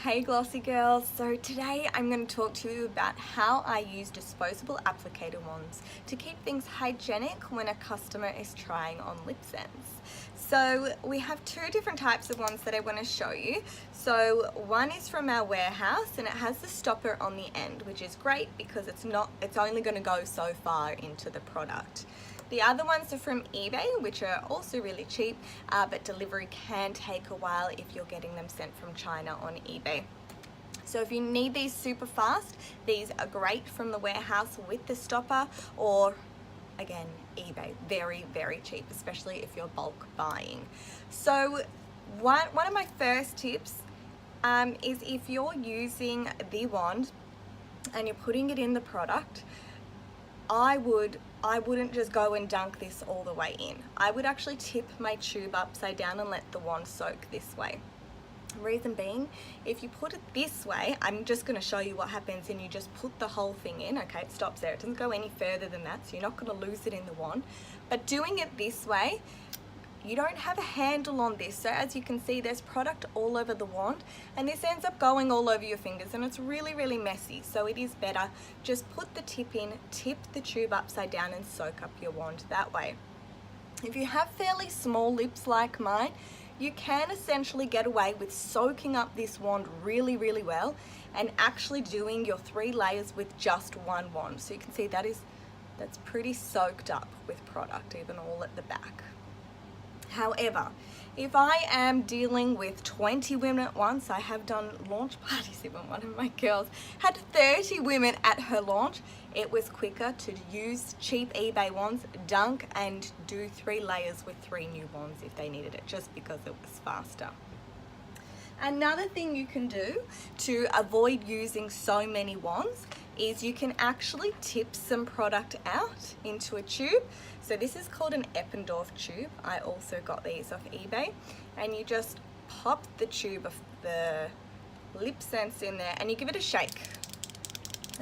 Hey glossy girls, so today I'm going to talk to you about how I use disposable applicator wands to keep things hygienic when a customer is trying on LipSense. So we have two different types of wands that I want to show you. So one is from our warehouse and it has the stopper on the end, which is great because it's only going to go so far into the product. The other ones are from eBay, which are also really cheap, but delivery can take a while if you're getting them sent from China on eBay. So if you need these super fast, these are great from the warehouse with the stopper, or again, eBay, very, very cheap, especially if you're bulk buying. So one of my first tips is if you're using the wand and you're putting it in the product, I wouldn't just go and dunk this all the way in. I would actually tip my tube upside down and let the wand soak this way. Reason being, if you put it this way, I'm just going to show you what happens and you just put the whole thing in. Okay, it stops there. It doesn't go any further than that, so you're not going to lose it in the wand. But doing it this way, you don't have a handle on this, so as you can see there's product all over the wand and this ends up going all over your fingers and it's really, really messy. So it is better just put the tip in, tip the tube upside down and soak up your wand that way. If you have fairly small lips like mine, you can essentially get away with soaking up this wand really, really well and actually doing your 3 layers with just one wand. So you can see that's pretty soaked up with product, even all at the back. However, if I am dealing with 20 women at once, I have done launch parties, even one of my girls had 30 women at her launch, it was quicker to use cheap eBay wands, dunk and do 3 layers with 3 new wands if they needed it, just because it was faster. Another thing you can do to avoid using so many wands is you can actually tip some product out into a tube. So this is called an Eppendorf tube. I also got these off eBay, and you just pop the tube of the LipSense in there and you give it a shake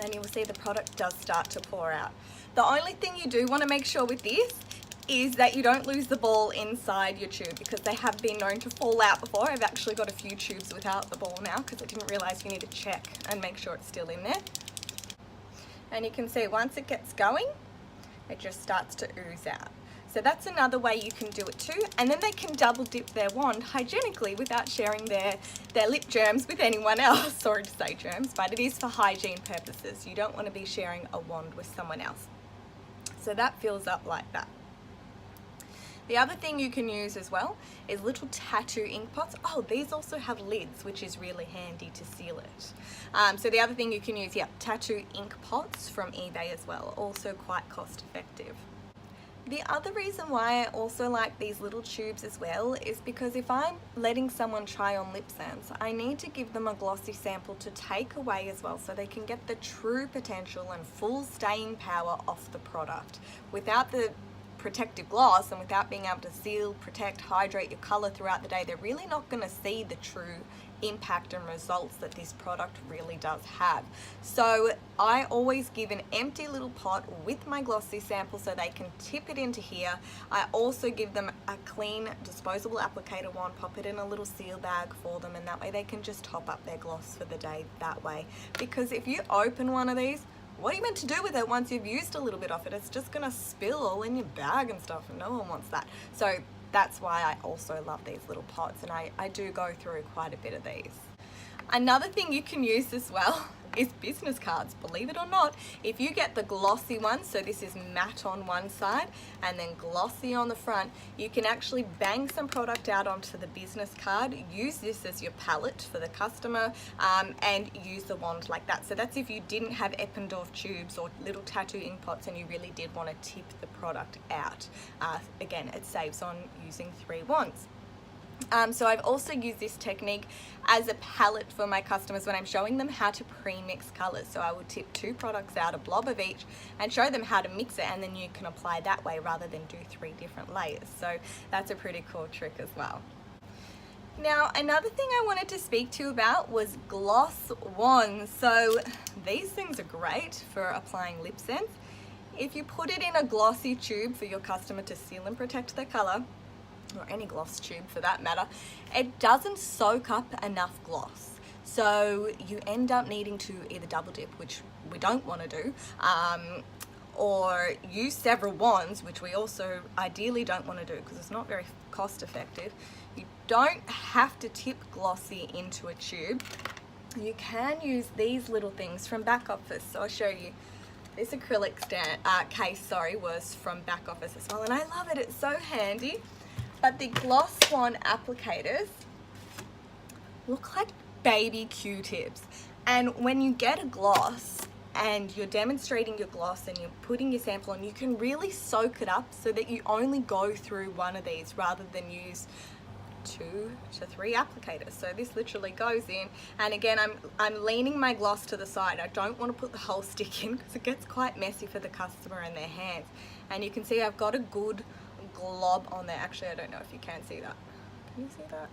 and you will see the product does start to pour out. The only thing you do want to make sure with this is that you don't lose the ball inside your tube, because they have been known to fall out before. I've actually got a few tubes without the ball now because I didn't realize you need to check and make sure it's still in there. And you can see once it gets going, it just starts to ooze out. So that's another way you can do it too. And then they can double dip their wand hygienically without sharing their lip germs with anyone else. Sorry to say germs, but it is for hygiene purposes. You don't want to be sharing a wand with someone else. So that fills up like that. The other thing you can use as well is little tattoo ink pots. Oh, these also have lids, which is really handy to seal it. So the other thing you can use, tattoo ink pots from eBay as well, also quite cost effective. The other reason why I also like these little tubes as well is because if I'm letting someone try on LipSense, I need to give them a glossy sample to take away as well, so they can get the true potential and full staying power off the product without the protective gloss, and without being able to seal, protect, hydrate your color throughout the day. They're really not going to see the true impact and results that this product really does have. So I always give an empty little pot with my glossy sample so they can tip it into here. I also give them a clean disposable applicator wand, pop it in a little seal bag for them, and that way they can just top up their gloss for the day that way. Because if you open one of these, what are you meant to do with it once you've used a little bit of it? It's just gonna spill all in your bag and stuff, and no one wants that. So that's why I also love these little pots, and I do go through quite a bit of these. Another thing you can use as well is business cards, believe it or not. If you get the glossy one, so this is matte on one side and then glossy on the front, you can actually bang some product out onto the business card, use this as your palette for the customer, and use the wand like that. So that's if you didn't have Eppendorf tubes or little tattoo ink pots and you really did want to tip the product out. Again, it saves on using 3 wands. So I've also used this technique as a palette for my customers when I'm showing them how to pre-mix colors. So I would tip 2 products out, a blob of each, and show them how to mix it, and then you can apply that way rather than do 3 different layers. So that's a pretty cool trick as well. Now, another thing I wanted to speak to you about was gloss wands. So these things are great for applying LipSense. If you put it in a glossy tube for your customer to seal and protect their color, or any gloss tube for that matter, it doesn't soak up enough gloss. So you end up needing to either double dip, which we don't want to do, or use several wands, which we also ideally don't want to do because it's not very cost effective. You don't have to tip glossy into a tube. You can use these little things from back office. So I'll show you. This acrylic case was from back office as well, and I love it. It's so handy. But the gloss wand applicators look like baby Q-tips. And when you get a gloss and you're demonstrating your gloss and you're putting your sample on, you can really soak it up so that you only go through one of these rather than use 2 to 3 applicators. So this literally goes in, and again I'm leaning my gloss to the side. I don't want to put the whole stick in because it gets quite messy for the customer and their hands. And you can see I've got a good glob on there. Actually, I don't know if you can see that. Can you see that?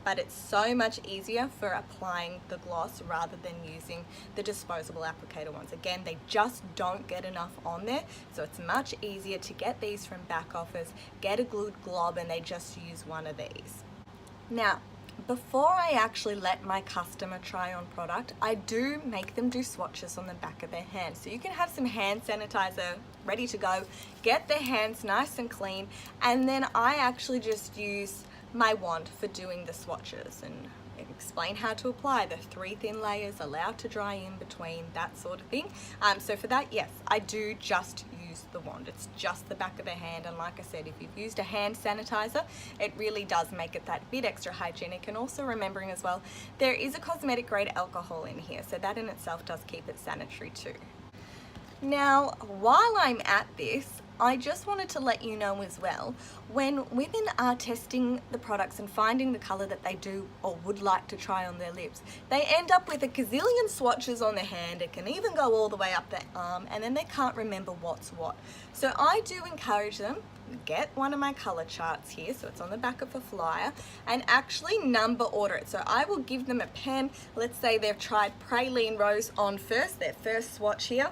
But it's so much easier for applying the gloss rather than using the disposable applicator ones. Again, they just don't get enough on there, so it's much easier to get these from back office, get a good glob, and they just use one of these. Now, before I actually let my customer try on product, I do make them do swatches on the back of their hands. So you can have some hand sanitizer ready to go, get their hands nice and clean, and then I actually just use my wand for doing the swatches and explain how to apply the 3 thin layers, allowed to dry in between, that sort of thing. So for that, yes, I do just use the wand. It's just the back of the hand, and like I said, if you've used a hand sanitizer, it really does make it that bit extra hygienic. And also remembering as well, there is a cosmetic grade alcohol in here, so that in itself does keep it sanitary too. Now, while I'm at this, I just wanted to let you know as well, when women are testing the products and finding the colour that they do or would like to try on their lips, they end up with a gazillion swatches on their hand. It can even go all the way up their arm, and then they can't remember what's what. So I do encourage them, get one of my colour charts here, so it's on the back of a flyer, and actually number order it. So I will give them a pen. Let's say they've tried Praline Rose on first, their first swatch here.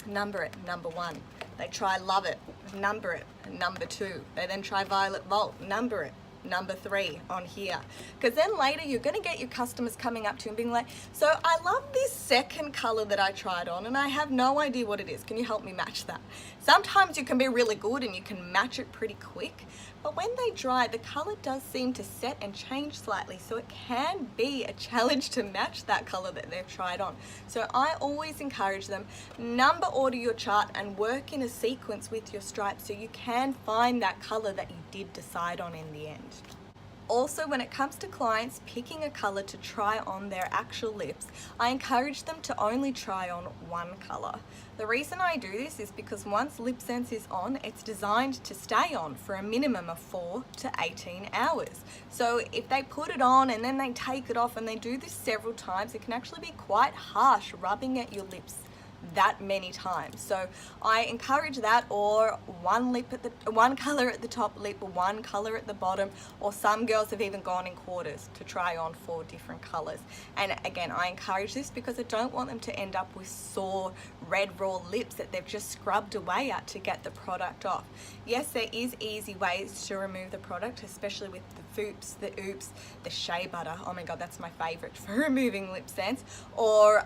Number it, number 1. They try Love It, number it, number 2. They then try Violet Volt, number it, number 3 on here. Because then later you're going to get your customers coming up to you and being like, so I love this second colour that I tried on and I have no idea what it is. Can you help me match that? Sometimes you can be really good and you can match it pretty quick. But when they dry, the colour does seem to set and change slightly, so it can be a challenge to match that colour that they've tried on. So I always encourage them, number order your chart and work in a sequence with your stripes so you can find that colour that you did decide on in the end. Also, when it comes to clients picking a colour to try on their actual lips, I encourage them to only try on one colour. The reason I do this is because once LipSense is on, it's designed to stay on for a minimum of 4 to 18 hours. So if they put it on and then they take it off and they do this several times, it can actually be quite harsh rubbing at your lips that many times. So I encourage that, or one color at the top lip, one color at the bottom, or some girls have even gone in quarters to try on 4 different colors. And again, I encourage this because I don't want them to end up with sore red raw lips that they've just scrubbed away at to get the product off. Yes, there is easy ways to remove the product, especially with the Foops, the Oops, the shea butter. Oh my god, that's my favorite for removing LipSense. Or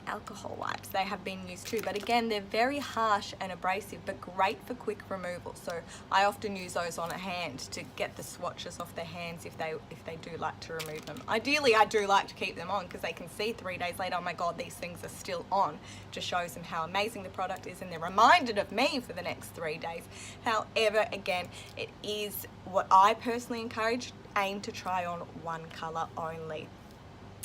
alcohol wipes, they have been used too, but again, they're very harsh and abrasive, but great for quick removal. So I often use those on a hand to get the swatches off their hands if they do like to remove them. Ideally, I do like to keep them on because they can see 3 days later, oh my god, these things are still on. Just shows them how amazing the product is, and they're reminded of me for the next 3 days. However, again, it is what I personally encourage, aim to try on one color only.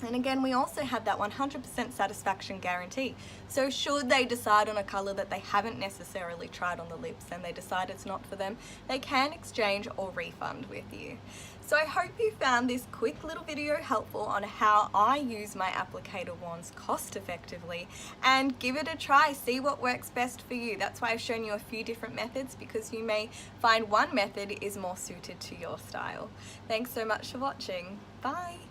And again, we also have that 100% satisfaction guarantee. So should they decide on a colour that they haven't necessarily tried on the lips and they decide it's not for them, they can exchange or refund with you. So I hope you found this quick little video helpful on how I use my applicator wands cost effectively, and give it a try, see what works best for you. That's why I've shown you a few different methods, because you may find one method is more suited to your style. Thanks so much for watching. Bye.